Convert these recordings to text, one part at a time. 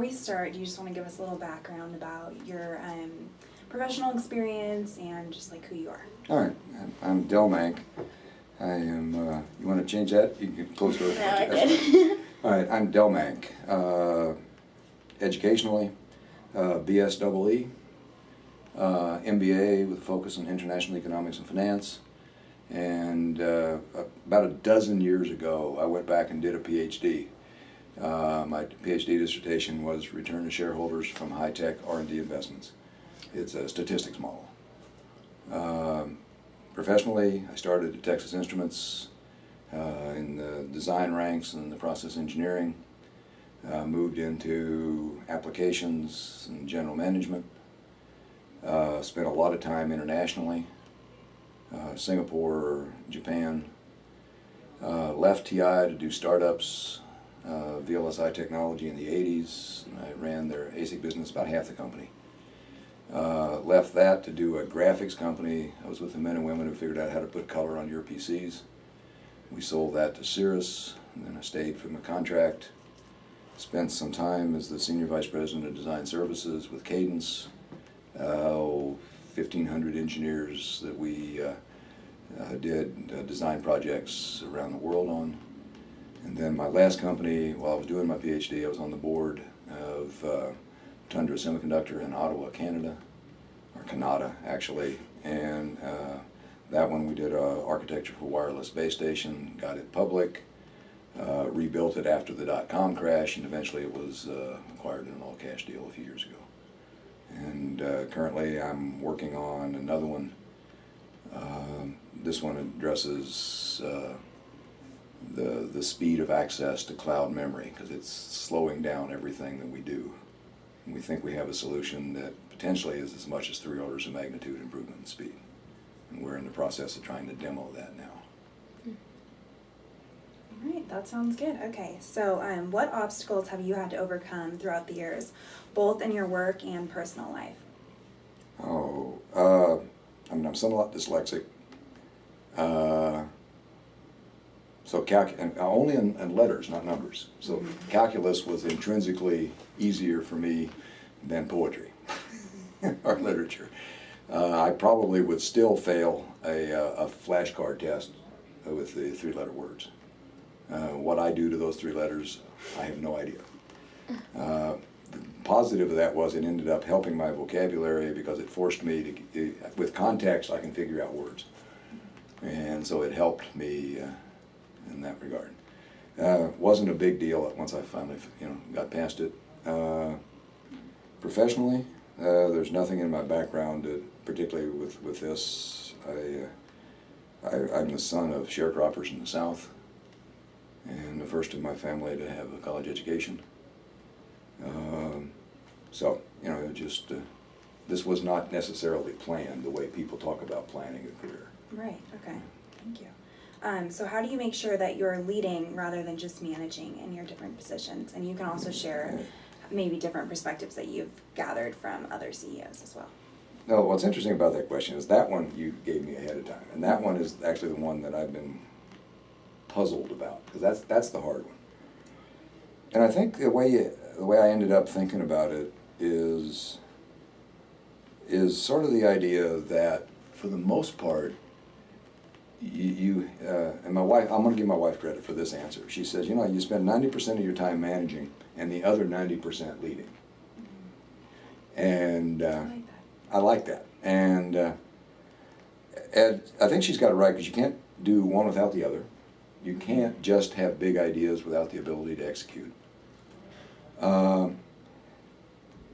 we start, do you just want to give us a little background about your professional experience and just like who you are? All right, I'm Del Mank. I am, you want to change that? You can get closer. No, I did. All right, I'm Del Mank. Educationally, BSEE, MBA with a focus on international economics and finance. And about a dozen years ago, I went back and did a PhD. My PhD dissertation was Return to Shareholders from High-Tech R&D Investments. It's a statistics model. Professionally, I started at Texas Instruments in the design ranks and the process engineering. Moved into applications and general management. Spent a lot of time internationally, Singapore, Japan. Left TI to do startups, VLSI Technology in the 80s. And I ran their ASIC business, about half the company. Left that to do a graphics company. I was with the men and women who figured out how to put color on your PCs. We sold that to Cirrus, and then I stayed from the contract. Spent some time as the Senior Vice President of Design Services with Cadence. 1,500 engineers that we did design projects around the world on. And then my last company, while I was doing my PhD, I was on the board of Tundra Semiconductor in Ottawa, Canada, or Canada actually, and that one we did architecture for wireless base station, got it public, rebuilt it after the dot-com crash, and eventually it was acquired in an all-cash deal a few years ago. And currently I'm working on another one. This one addresses the speed of access to cloud memory, because it's slowing down everything that we do. And we think we have a solution that potentially is as much as 3 orders of magnitude improvement in speed. And we're in the process of trying to demo that now. All right, that sounds good. Okay, so what obstacles have you had to overcome throughout the years, both in your work and personal life? I'm somewhat dyslexic. So and only in letters, not numbers. So calculus was intrinsically easier for me than poetry or literature. I probably would still fail a flashcard test with the 3-letter words. What I do to those 3 letters, I have no idea. The positive of that was it ended up helping my vocabulary, because it forced me to, with context, I can figure out words. And so it helped me in that regard. Wasn't a big deal once I finally, got past it. Professionally, there's nothing in my background that, particularly with this. I'm the son of sharecroppers in the South, and the first in my family to have a college education. So, this was not necessarily planned the way people talk about planning a career. Right, okay, thank you. So how do you make sure that you're leading rather than just managing in your different positions? And you can also share maybe different perspectives that you've gathered from other CEOs as well. No, what's interesting about that question is that one you gave me ahead of time, and that one is actually the one that I've been puzzled about, because that's the hard one. And I think the way I ended up thinking about it is sort of the idea that for the most part, and my wife, I'm going to give my wife credit for this answer. She says, you spend 90% of your time managing and the other 90% leading. And I like that. And I think she's got it right, because you can't do one without the other. You can't just have big ideas without the ability to execute.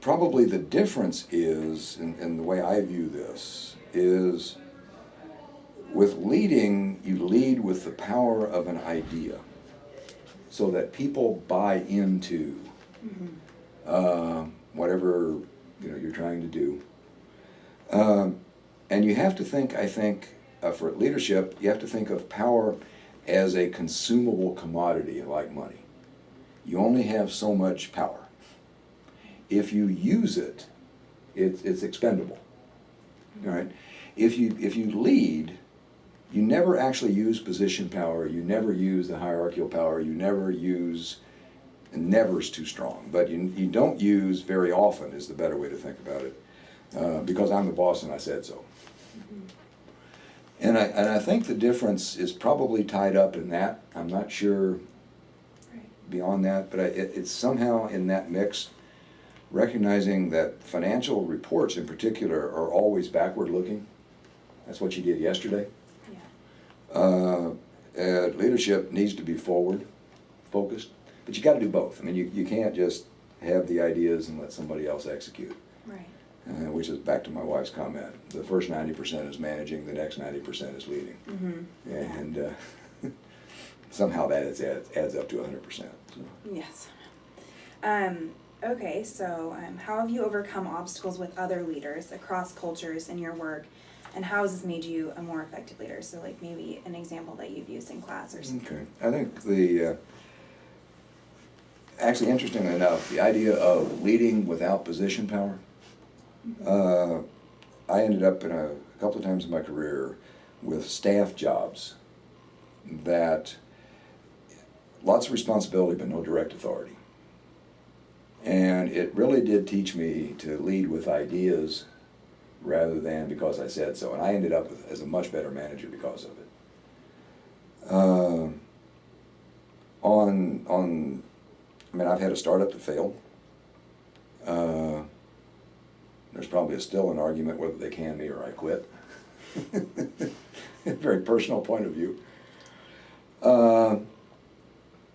Probably the difference is, in the way I view this, is with leading, you lead with the power of an idea so that people buy into whatever you're trying to do. And you have to think, I think, for leadership, you have to think of power as a consumable commodity like money. You only have so much power. If you use it, it's expendable. All right? If you lead, you never actually use position power, you never use the hierarchical power, you never use never's too strong, but you don't use very often is the better way to think about it, because I'm the boss and I said so. And I think the difference is probably tied up in that. I'm not sure beyond that, but it's somehow in that mix, recognizing that financial reports in particular are always backward looking. That's what you did yesterday. Yeah. Leadership needs to be forward focused, but you got to do both. I mean, you can't just have the ideas and let somebody else execute. Right. Which is back to my wife's comment. The first 90% is managing, the next 90% is leading. Mm-hmm. And somehow that adds up to 100%. So. Yes. Okay, so how have you overcome obstacles with other leaders across cultures in your work, and how has this made you a more effective leader? So like maybe an example that you've used in class or something. Okay, I think actually interestingly enough, the idea of leading without position power, I ended up in a couple of times in my career with staff jobs that lots of responsibility but no direct authority. And it really did teach me to lead with ideas rather than because I said so. And I ended up as a much better manager because of it. I mean, I've had a startup that failed. There's probably still an argument whether they can me or I quit. Very personal point of view.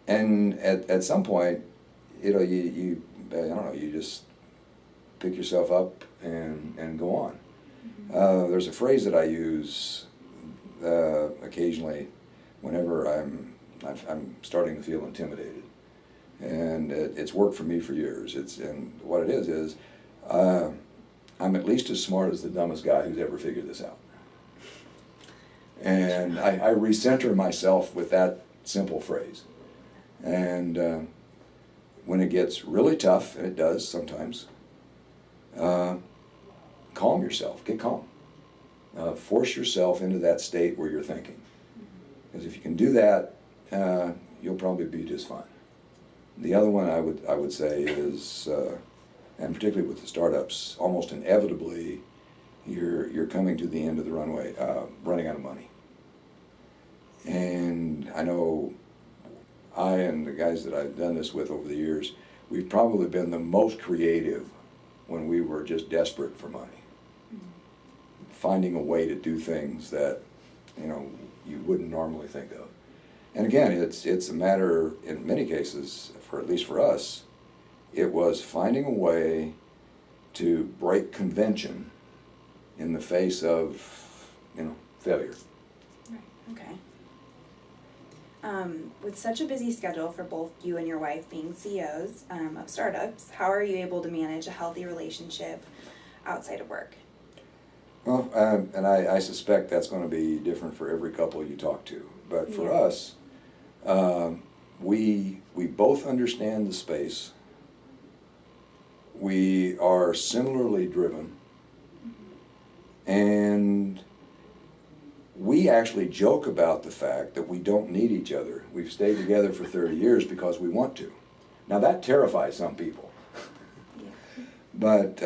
And at some point, you I don't know, you just pick yourself up and go on. There's a phrase that I use occasionally whenever I'm starting to feel intimidated, and it's worked for me for years. And what it is I'm at least as smart as the dumbest guy who's ever figured this out. And I recenter myself with that simple phrase. And when it gets really tough, and it does sometimes, calm yourself, get calm. Force yourself into that state where you're thinking. Because if you can do that, you'll probably be just fine. The other one I would say is, and particularly with the startups, almost inevitably, you're coming to the end of the runway, running out of money. And I know I and the guys that I've done this with over the years, we've probably been the most creative when we were just desperate for money. Finding a way to do things that, you wouldn't normally think of. And again, it's a matter, in many cases, at least for us, it was finding a way to break convention in the face of, failure. Right, okay. With such a busy schedule for both you and your wife being CEOs of startups, how are you able to manage a healthy relationship outside of work? Well, and I suspect that's going to be different for every couple you talk to. But for us, we both understand the space. We are similarly driven. And we actually joke about the fact that we don't need each other. We've stayed together for 30 years because we want to. Now that terrifies some people. Yeah. But,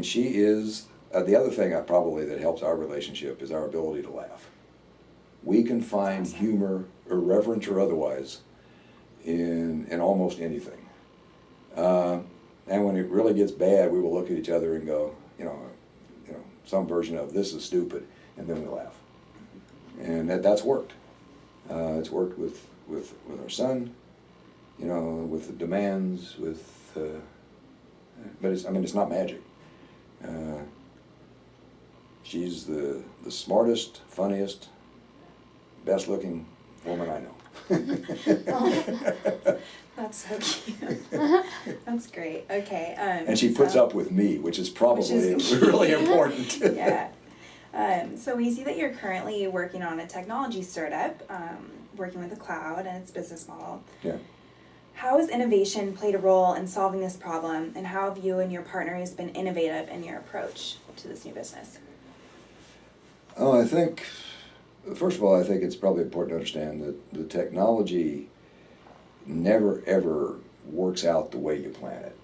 she is, the other thing probably that helps our relationship is our ability to laugh. We can find humor, irreverent or otherwise, in almost anything. And when it really gets bad, we will look at each other and go, some version of this is stupid, and then we laugh. And that's worked. It's worked with our son, with the demands, but it's not magic. She's the smartest, funniest, best looking woman I know. That's so cute. That's great. Okay. And she puts up with me, which is probably really important. Yeah. So we see that you're currently working on a technology startup, working with the cloud and its business model. Yeah. How has innovation played a role in solving this problem, and how have you and your partners been innovative in your approach to this new business? Oh, I think, first of all, it's probably important to understand that the technology never, ever works out the way you plan it.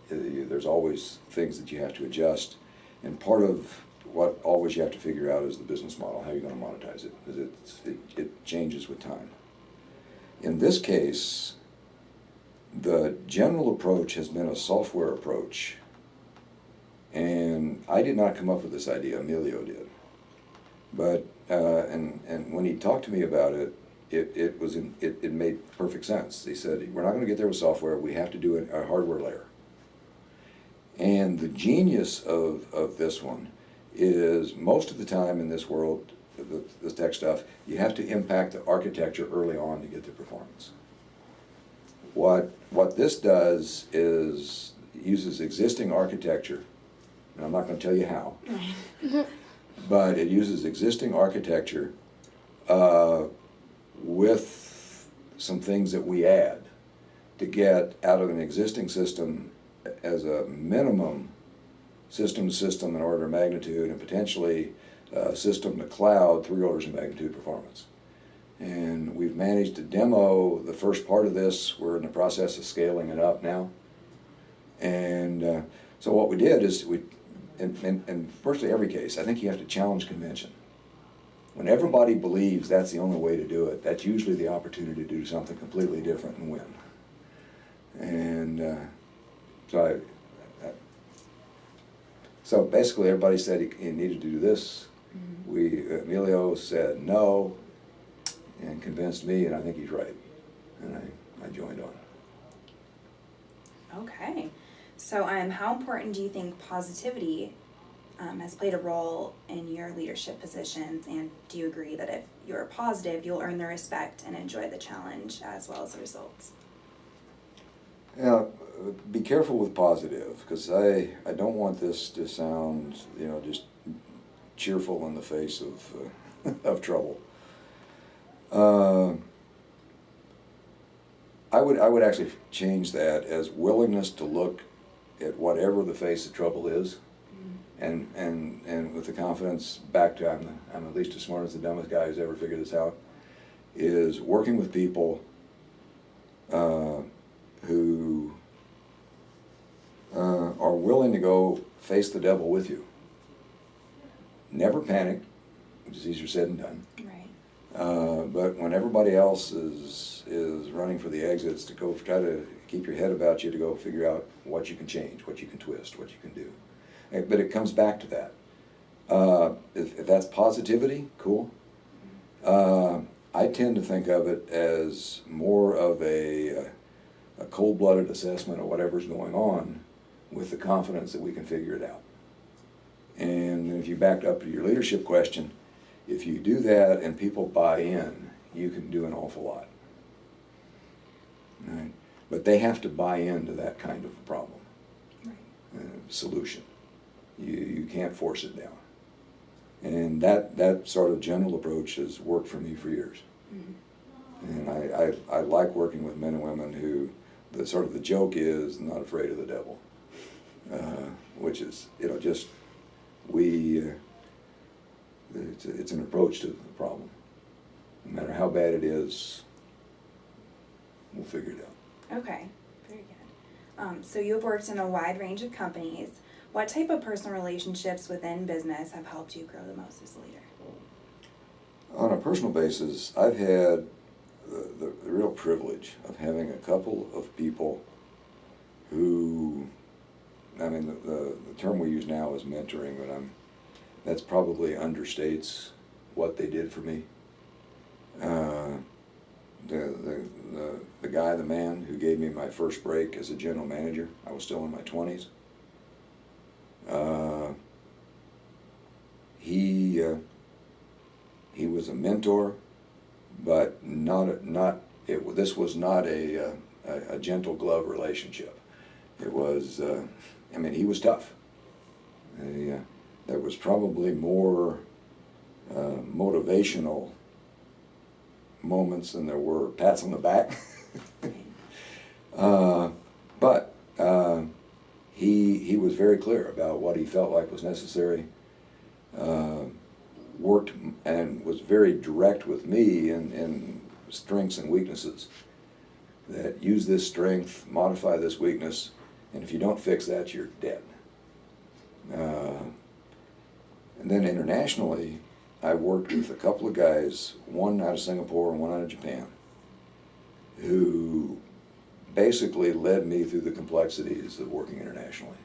There's always things that you have to adjust, and part of what always you have to figure out is the business model, how you're going to monetize it, because it changes with time. In this case, the general approach has been a software approach, and I did not come up with this idea, Emilio did. But, and when he talked to me about it, it made perfect sense. He said, we're not going to get there with software, we have to do a hardware layer. And the genius of this one is most of the time in this world, this tech stuff, you have to impact the architecture early on to get the performance. What this does is uses existing architecture, and I'm not going to tell you how, but it uses existing architecture with some things that we add to get out of an existing system as a minimum system to system in order of magnitude, and potentially system to cloud 3 orders of magnitude performance. And we've managed to demo the first part of this. We're in the process of scaling it up now. And so what we did is in virtually every case, I think you have to challenge convention. When everybody believes that's the only way to do it, that's usually the opportunity to do something completely different and win. And so basically everybody said he needed to do this. Emilio said no and convinced me, and I think he's right. And I joined on. Okay. So how important do you think positivity has played a role in your leadership positions, and do you agree that if you're positive, you'll earn the respect and enjoy the challenge as well as the results? Yeah, be careful with positive, because I don't want this to sound, just cheerful in the face of of trouble. I would actually change that as willingness to look at whatever the face of trouble is, and with the confidence back to I'm at least as smart as the dumbest guy who's ever figured this out, is working with people who are willing to go face the devil with you. Never panic, which is easier said than done. Right. But when everybody else is running for the exits, to go try to keep your head about you, to go figure out what you can change, what you can twist, what you can do. But it comes back to that. If that's positivity, cool. I tend to think of it as more of a cold-blooded assessment of whatever's going on, with the confidence that we can figure it out. And if you back up to your leadership question, if you do that and people buy in, you can do an awful lot. Right? But they have to buy into that kind of a problem, solution. You can't force it down. And that sort of general approach has worked for me for years. And I like working with men and women who, the joke is not afraid of the devil, which is, it's an approach to the problem. No matter how bad it is, we'll figure it out. Okay, very good. So you've worked in a wide range of companies. What type of personal relationships within business have helped you grow the most as a leader? On a personal basis, I've had the real privilege of having a couple of people who, the term we use now is mentoring, but that's probably understates what they did for me. The guy, the man who gave me my first break as a general manager, I was still in my 20s. He was a mentor, but this was not a gentle glove relationship. It was, he was tough. There was probably more motivational moments than there were pats on the back. But he was very clear about what he felt like was necessary, worked and was very direct with me in strengths and weaknesses. that use this strength, modify this weakness, and if you don't fix that, you're dead. And then internationally, I worked with a couple of guys, one out of Singapore and one out of Japan, who basically led me through the complexities of working internationally.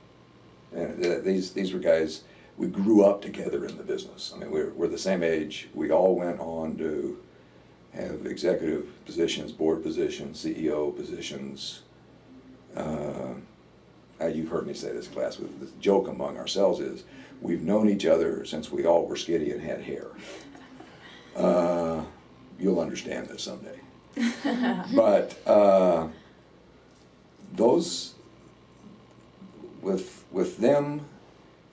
And these were guys, we grew up together in the business. I mean, we're the same age. We all went on to have executive positions, board positions, CEO positions. You've heard me say this in class, the joke among ourselves is, we've known each other since we all were skinny and had hair. You'll understand this someday. But those, with them,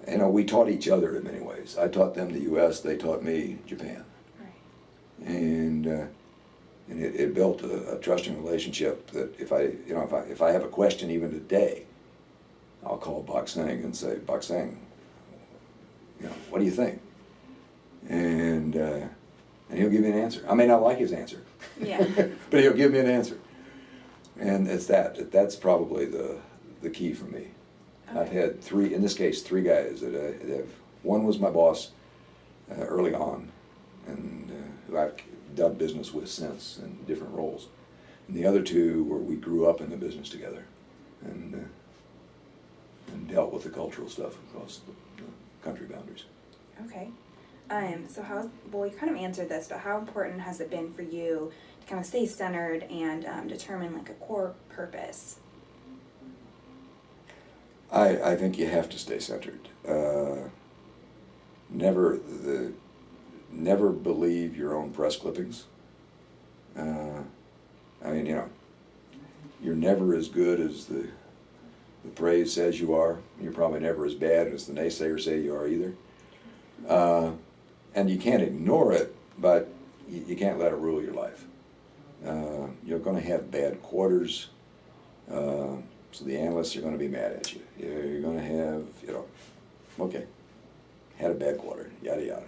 you know, we taught each other in many ways. I taught them the U.S., they taught me Japan. Right. And it built a trusting relationship that if I have a question even today, I'll call Bak Singh and say, Bak Singh, you know, what do you think? And he'll give me an answer. I may not like his answer, yeah, but he'll give me an answer. And it's that's probably the key for me. Okay. I've had three guys that have. One was my boss early on, and who I've done business with since in different roles. And the other two were we grew up in the business together, and dealt with the cultural stuff across the country boundaries. Okay. So you kind of answered this, but how important has it been for you to kind of stay centered and determine like a core purpose? I think you have to stay centered. Never believe your own press clippings. I mean, you know, you're never as good as the praise says you are. You're probably never as bad as the naysayers say you are either. And you can't ignore it, but you can't let it rule your life. You're going to have bad quarters, so the analysts are going to be mad at you. You're going to have, you know, okay, had a bad quarter, yada yada.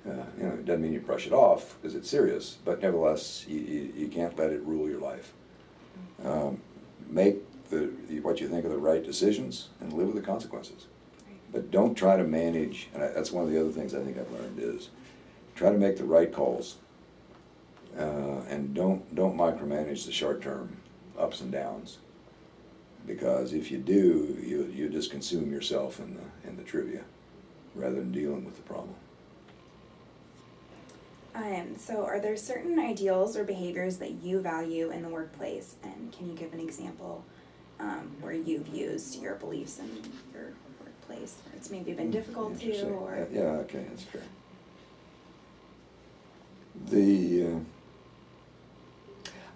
You know, it doesn't mean you brush it off because it's serious, but nevertheless, you can't let it rule your life. Make what you think are the right decisions and live with the consequences. But don't try to manage, and that's one of the other things I think I've learned is, try to make the right calls, and don't micromanage the short-term ups and downs, because if you do, you just consume yourself in the trivia rather than dealing with the problem. So are there certain ideals or behaviors that you value in the workplace, and can you give an example where you've used your beliefs in your workplace, or it's maybe been difficult to, or? Yeah, okay, that's fair.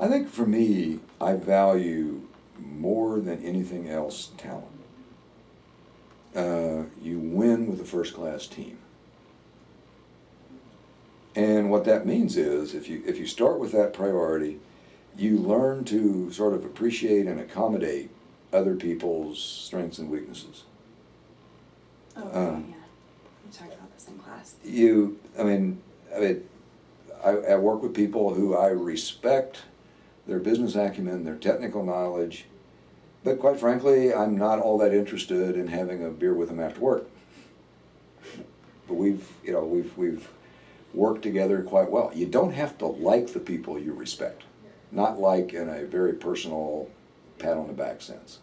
I think for me, I value more than anything else talent. You win with a first-class team. And what that means is, if you start with that priority, you learn to sort of appreciate and accommodate other people's strengths and weaknesses. Oh, yeah. We talked about this in class. I work with people who I respect their business acumen, their technical knowledge, but quite frankly, I'm not all that interested in having a beer with them after work. But we've worked together quite well. You don't have to like the people you respect, not like in a very personal pat on the back sense.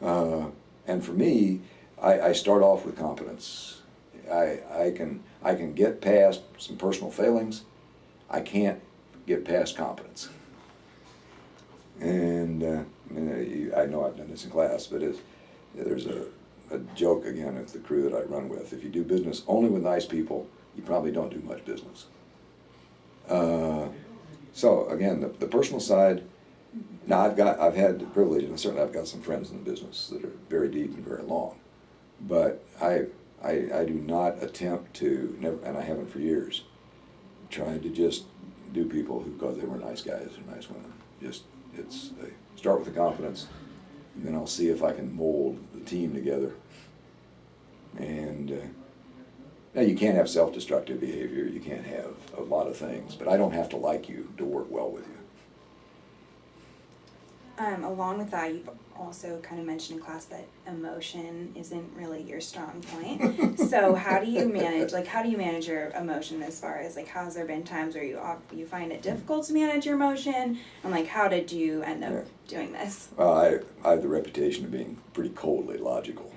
And for me, I start off with competence. I can get past some personal failings. I can't get past competence. And I know I've done this in class, but there's a joke again with the crew that I run with. If you do business only with nice people, you probably don't do much business. So again, the personal side. Now I've had the privilege, and certainly I've got some friends in the business that are very deep and very long, but I do not attempt to, and I haven't for years, tried to just do people who, because they were nice guys or nice women. Start with the confidence, and then I'll see if I can mold the team together. And now you can't have self-destructive behavior, you can't have a lot of things, but I don't have to like you to work well with you. Along with that, you've also kind of mentioned in class that emotion isn't really your strong point. So how do you manage your emotion as far as, like, has there been times where you find it difficult to manage your emotion? And, like, how did you end up doing this? Well, I have the reputation of being pretty coldly logical.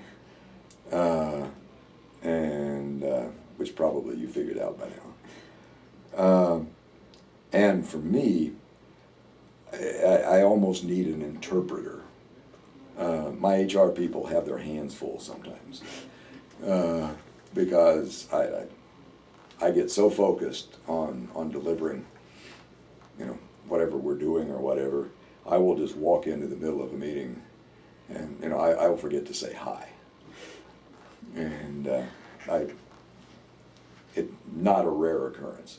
And which probably you figured out by now. And for me, I almost need an interpreter. My HR people have their hands full sometimes because I get so focused on delivering, whatever we're doing or whatever. I will just walk into the middle of a meeting, and I will forget to say hi. And it's not a rare occurrence.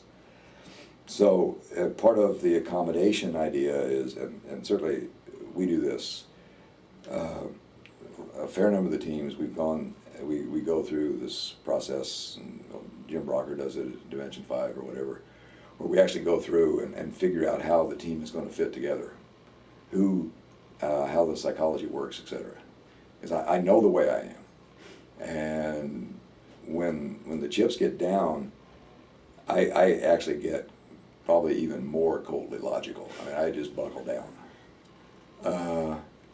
So part of the accommodation idea is, and certainly we do this, a fair number of the teams, we go through this process, and Jim Brocker does it at Dimension 5 or whatever, where we actually go through and figure out how the team is going to fit together, how the psychology works, etc. Because I know the way I am. And when the chips get down, I actually get probably even more coldly logical. I mean, I just buckle down.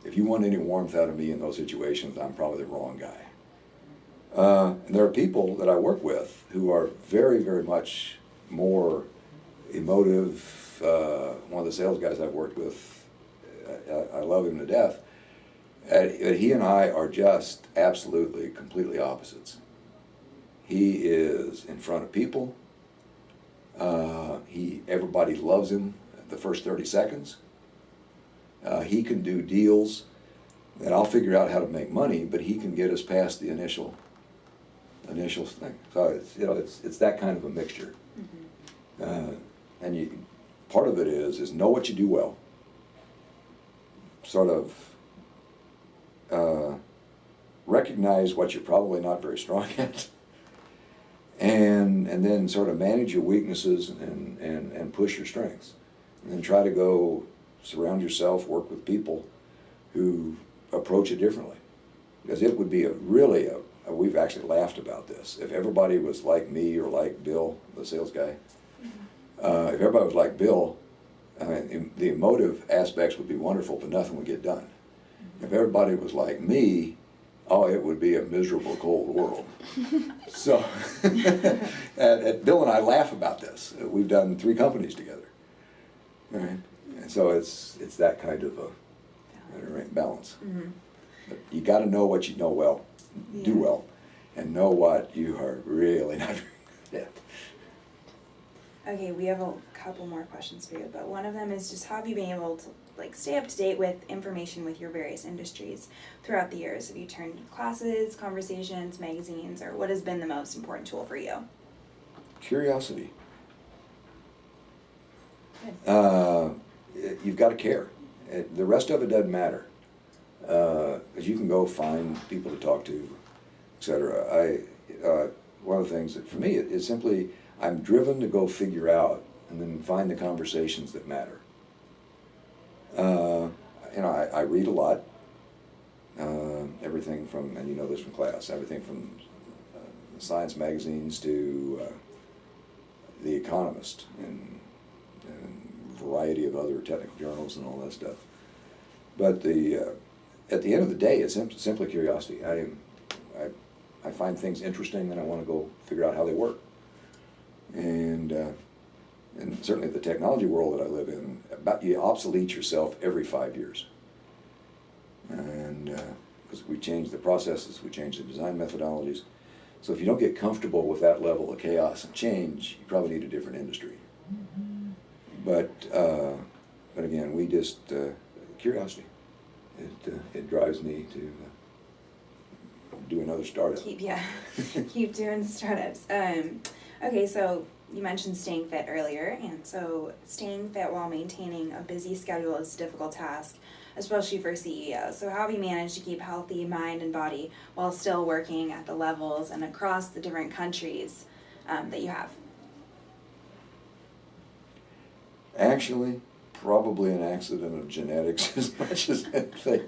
If you want any warmth out of me in those situations, I'm probably the wrong guy. And there are people that I work with who are very, very much more emotive. One of the sales guys I've worked with, I love him to death. He and I are just absolutely, completely opposites. He is in front of people. Everybody loves him the first 30 seconds. He can do deals that I'll figure out how to make money, but he can get us past the initial thing. So it's that kind of a mixture. Mm-hmm. And part of it is know what you do well. Sort of recognize what you're probably not very strong at. And then sort of manage your weaknesses and push your strengths. And then try to go surround yourself, work with people who approach it differently. Because it would be we've actually laughed about this. If everybody was like me or like Bill, the sales guy, if everybody was like Bill, I mean, the emotive aspects would be wonderful, but nothing would get done. If everybody was like me, it would be a miserable, cold world. So, and Bill and I laugh about this. We've done 3 companies together. All right? And so it's that kind of a balance. Mm-hmm. But you got to know what you know well, do well, and know what you are really not very good at. Okay, we have a couple more questions for you, but one of them is just how have you been able to stay up to date with information with your various industries throughout the years? Have you turned to classes, conversations, magazines, or what has been the most important tool for you? Curiosity. Good. You've got to care. The rest of it doesn't matter. Because you can go find people to talk to, etc. One of the things that for me is simply I'm driven to go figure out and then find the conversations that matter. I read a lot. Everything from, and you know this from class, everything from science magazines to The Economist and a variety of other technical journals and all that stuff. But at the end of the day, it's simply curiosity. I find things interesting and I want to go figure out how they work. And certainly the technology world that I live in, you obsolete yourself every 5 years. And because we change the processes, we change the design methodologies. So if you don't get comfortable with that level of chaos and change, you probably need a different industry. Mm-hmm. But again, we just, curiosity. It drives me to do another startup. Keep doing startups. Okay, so you mentioned staying fit earlier, and so staying fit while maintaining a busy schedule is a difficult task, especially for CEOs. So how have you managed to keep healthy mind and body while still working at the levels and across the different countries that you have? Actually, probably an accident of genetics as much as anything.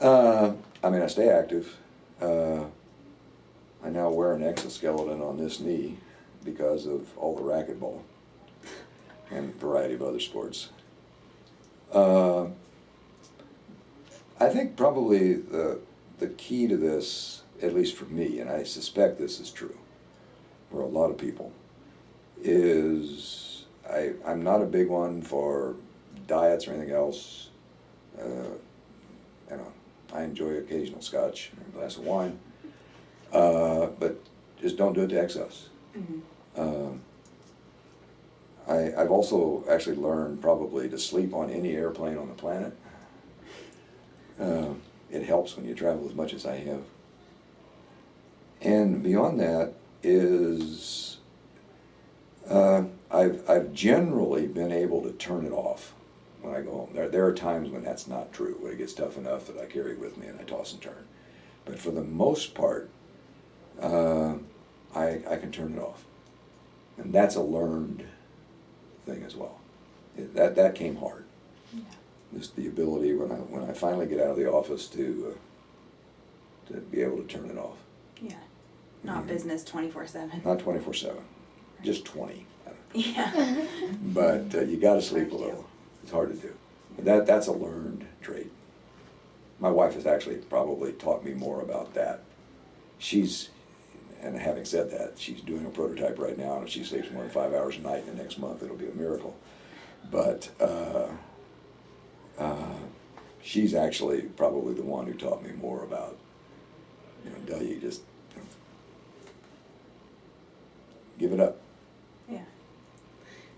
I mean, I stay active. I now wear an exoskeleton on this knee because of all the racquetball and a variety of other sports. I think probably the key to this, at least for me, and I suspect this is true for a lot of people, is I'm not a big one for diets or anything else. You know, I enjoy occasional scotch or a glass of wine, but just don't do it to excess. Mm-hmm. I've also actually learned probably to sleep on any airplane on the planet. It helps when you travel as much as I have. And beyond that is I've generally been able to turn it off when I go home. There are times when that's not true, when it gets tough enough that I carry it with me and I toss and turn. But for the most part, I can turn it off. And that's a learned thing as well. That came hard. Yeah. Just the ability when I finally get out of the office to be able to turn it off. Yeah. Not Mhm. business 24/7. Not 24/7, just 20. Yeah. But you got to sleep Hard a to do. little. It's hard to do. But that's a learned trait. My wife has actually probably taught me more about that. And having said that, she's doing a prototype right now, and if she sleeps more than 5 hours a night in the next month, it'll be a miracle. But she's actually probably the one who taught me more about, Delia, you just give it up. Yeah.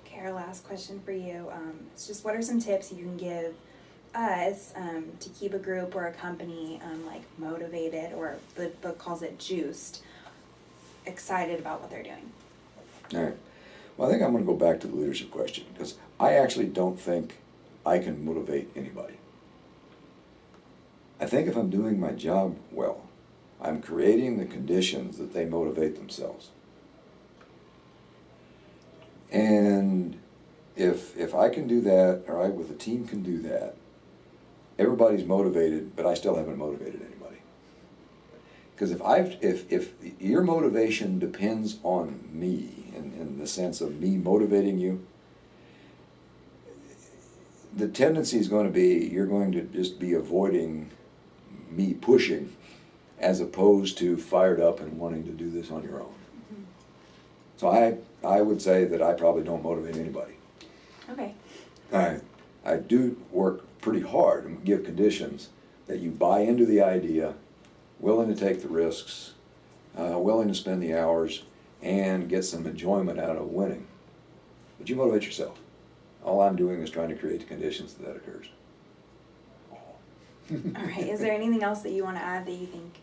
Okay, our last question for you. It's just what are some tips you can give us to keep a group or a company like motivated, or the book calls it juiced, excited about what they're doing? All right. Well, I think I'm going to go back to the leadership question, because I actually don't think I can motivate anybody. I think if I'm doing my job well, I'm creating the conditions that they motivate themselves. And if I can do that, or I with a team can do that, everybody's motivated, but I still haven't motivated anybody. Because if your motivation depends on me, in the sense of me motivating you, the tendency is going to be you're going to just be avoiding me pushing, as opposed to fired up and wanting to do this on your own. Mm-hmm. So I would say that I probably don't motivate anybody. Okay. I do work pretty hard and give conditions that you buy into the idea, willing to take the risks, willing to spend the hours, and get some enjoyment out of winning. But you motivate yourself. All I'm doing is trying to create the conditions that occurs. All right. Is there anything else that you want to add that you think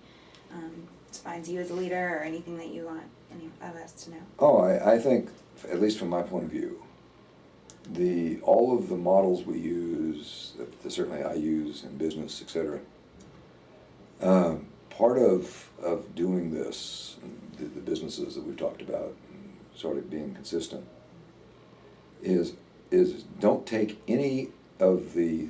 defines you as a leader, or anything that you want any of us to know? Oh, I think, at least from my point of view, all of the models we use, that certainly I use in business, etc. Part of doing this, the businesses that we've talked about, and sort of being consistent, is don't take any of the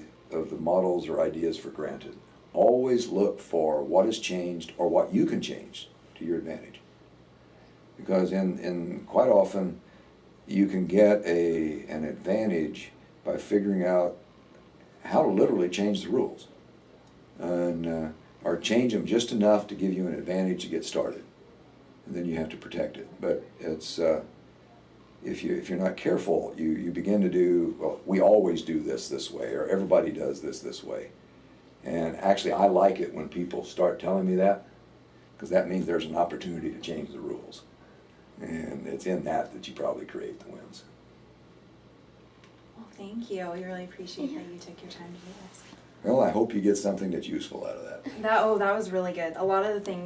models or ideas for granted. Always look for what has changed or what you can change to your advantage. Because in quite often you can get an advantage by figuring out how to literally change the rules, and or change them just enough to give you an advantage to get started, and then you have to protect it. But it's if you're not careful, you begin to do, well, we always do this way, or everybody does this way. And actually, I like it when people start telling me that, because that means there's an opportunity to change the rules. And it's in that you probably create the wins. Well, thank you. We really appreciate that you took your time to do this. Well, I hope you get something that's useful out of that. That was really good. A lot of the things